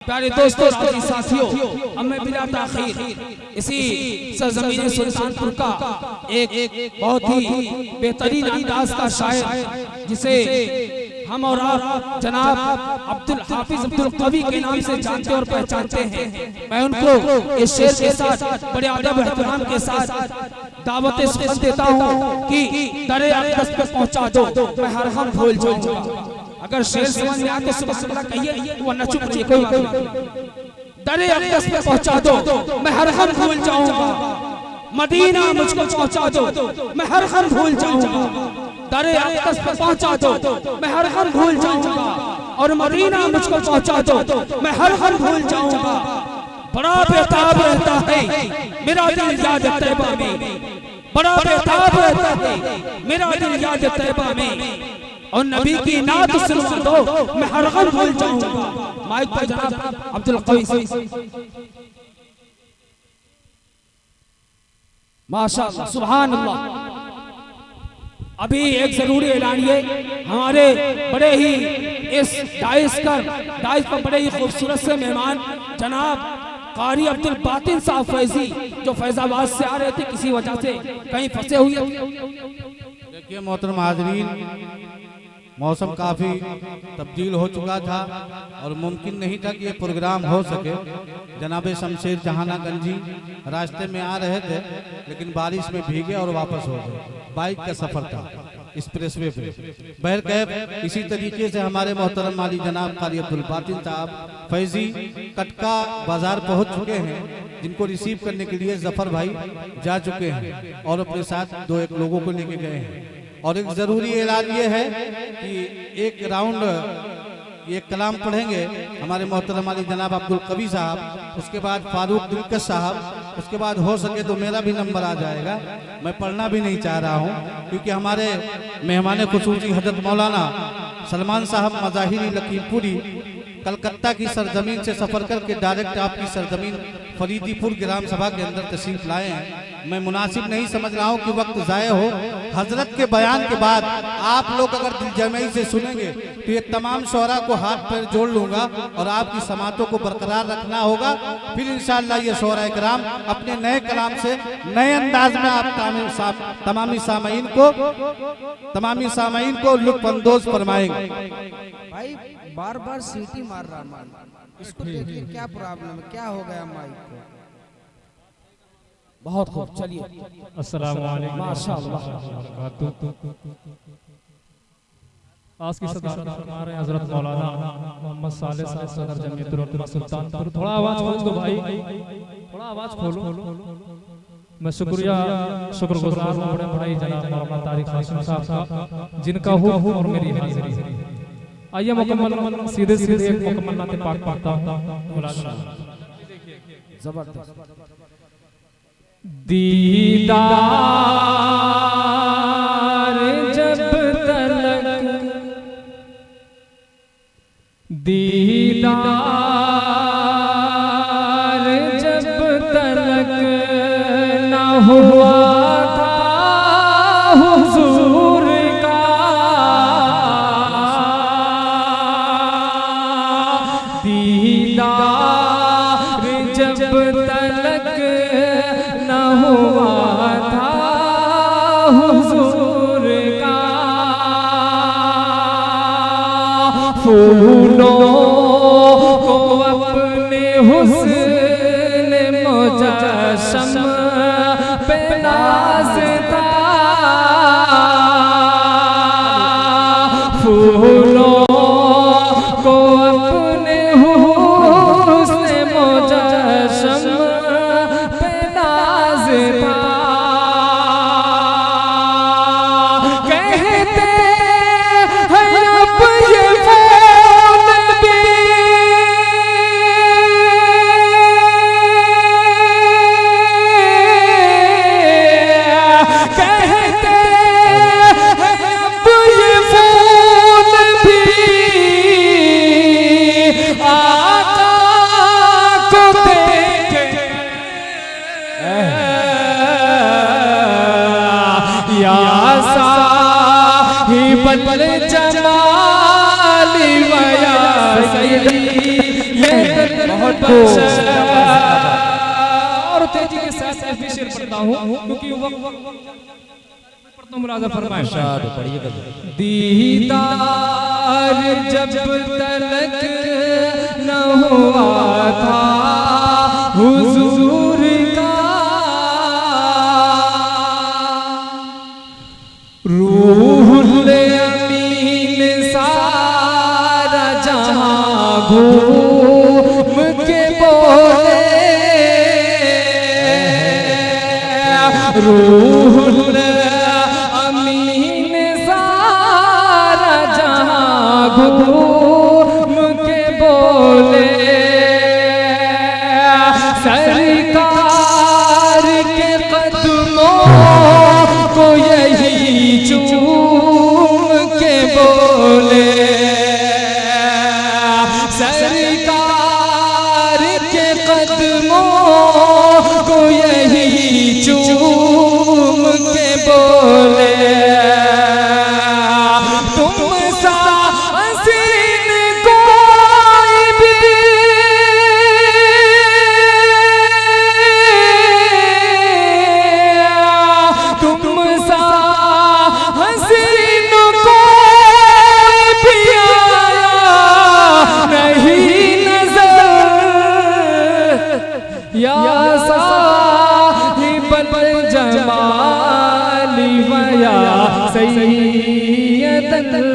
प्यारे दोस्तों, राजी साथियों, अब मैं बिना ताखीर इसी सरजमीन सुल्तानपुर का एक बहुत ही बेहतरीन अंदाज का शायर जिसे हम और आप जनाब अब्दुल हाफिज अब्दुल कवी के नाम से जानते और पहचानते हैं, मैं उनको इस शेर के साथ बड़े अदब एहतराम के साथ दावत सुखन देता हूँ कि दरे अक़दस पे पहुँचा दो, मैं हर हम भूल जाऊँगा। अगर शेर समझ में आए तो सुबह सुबह कहिए, वरना चुप रहिए, कोई बात नहीं। दरे अक़दस पे पहुँचा दो, मैं हर हम भूल जाऊँगा। मदीना मुझको पहुँचा दो, मैं हर हम भूल जाऊँगा। दरे अक़दस पे पहुँचा दो, मैं हर हम भूल जाऊँगा। और मदीना मुझको पहुँचा दो, मैं हर हम भूल जाऊँगा। बड़ा बेताब रहता है मेरा दिल याद तैबा में, बड़ा बेताब रहता है मेरा दिल याद तैबा में। और नबी की नात सुनवा दो, मैं हर गम भूल जाऊंगा। माइक पर जनाब अब्दुल कवी। माशाअल्लाह, सुभान अल्लाह। अभी एक जरूरी ऐलानिए, हमारे बड़े ही इस डाइस पर बड़े ही खूबसूरत से मेहमान जनाब कारी अब्दुल बातिन साहब फैजी, जो फैजाबाद से आ रहे थे, किसी वजह से कहीं फंसे हुए। देखिए मोहतरम हाज़रीन, मौसम काफ़ी तब्दील हो चुका था और मुमकिन नहीं था कि ये प्रोग्राम हो सके। जनाब शमशेर जहाना गंजी रास्ते में आ रहे थे, लेकिन बारिश में भीगे और वापस हो गए। बाइक का सफ़र था एक्सप्रेसवे पे। बहरकैफ इसी तरीके से हमारे मोहतरम माली जनाब कारी अब्दुल बातिन साहब फैजी कटका बाजार पहुंच चुके हैं, जिनको रिसीव करने के लिए जफर भाई जा चुके हैं और अपने साथ दो एक लोगों को लेके गए हैं। और एक ज़रूरी ऐलान ये है कि एक राउंड एक कलाम पढ़ेंगे हमारे मोहतरम अली जनाब अब्दुल कवी साहब, उसके बाद फारूक दिलकश साहब, उसके बाद हो सके तो मेरा भी नंबर आ जाएगा। मैं पढ़ना भी नहीं चाह रहा हूँ क्योंकि हमारे मेहमान खुसूसी हजरत मौलाना सलमान साहब मज़ाहिरी लखीमपुरी कलकत्ता की सरजमीन से सफ़र करके डायरेक्ट आपकी सरजमीन फरीदीपुर ग्राम सभा के अंदर तशरीफ लाए हैं। मैं मुनासिब नहीं समझ रहा हूँ कि वक्त ज़ाय हो। हजरत के बयान के बाद आप लोग अगर दिलजमई से सुनेंगे तो ये तमाम शोरा को हाथ पैर जोड़ लूँगा और आपकी समातों को बरकरार रखना होगा। फिर इंशाअल्लाह ये शोरा इकराम अपने नए कलाम से नए अंदाज में आप तमामी सामाईन को लुत्फ़अंदोज़ फरमाएंगे। भाई बार बार सीटी मार रहा मान, इसको देखिए क्या प्रॉब्लम है, क्या हो गया माइक को। बहुत खूब, चलिए। अस्सलामु अलैकुम माशाअल्लाह। आज की सदारत फरमा रहे हैं हजरत मौलाना मोहम्मद साले साहब सदर जमीयतुल उलमा सुल्तानपुर। थोड़ा आवाज खोल दो भाई, थोड़ा आवाज खोलो। मैं शुक्रगुजार हूँ बड़े बड़े जनाब मौलाना तारिक हाशिम साहब का, जिनका हूँ और मेरी हाजिरी। आइए मुकम्मल सीधे एक मुकम्मल नाते पाक पढ़ता हूँ। जबरदस्त। दीदार जब तलक, दीदार जब तलक ना हुआ था हुजूर का, दीदार जब तलक ना हुआ था हुजूर का, फूलों को अपने हुस्न मुजस्सम पे नाज़ था, फूलों को अपने हुस्न मुजस्सम पे नाज़ था। कहते हैं अब ये फूल भी कहते हैं अब ये फूल भी बहुत और तेजी के साथ मैं भी शेर पढ़ता हूँ क्योंकि मुलाजा फरमाए दीदार जब तलक न हुआ था हुजूर का रूहुल अमीन सारा जहां घूम के बोले रूहुल अमीन सारा जहां घूम के बोले सरकार के कदमों को यही चूम के बोले सरकार के कदमों को यही चूम के बोले तुम सा हसीन कोई भी तुम सा हसीन कोई भी आया नहीं नजर या साहिबल जमाली वया सैयदल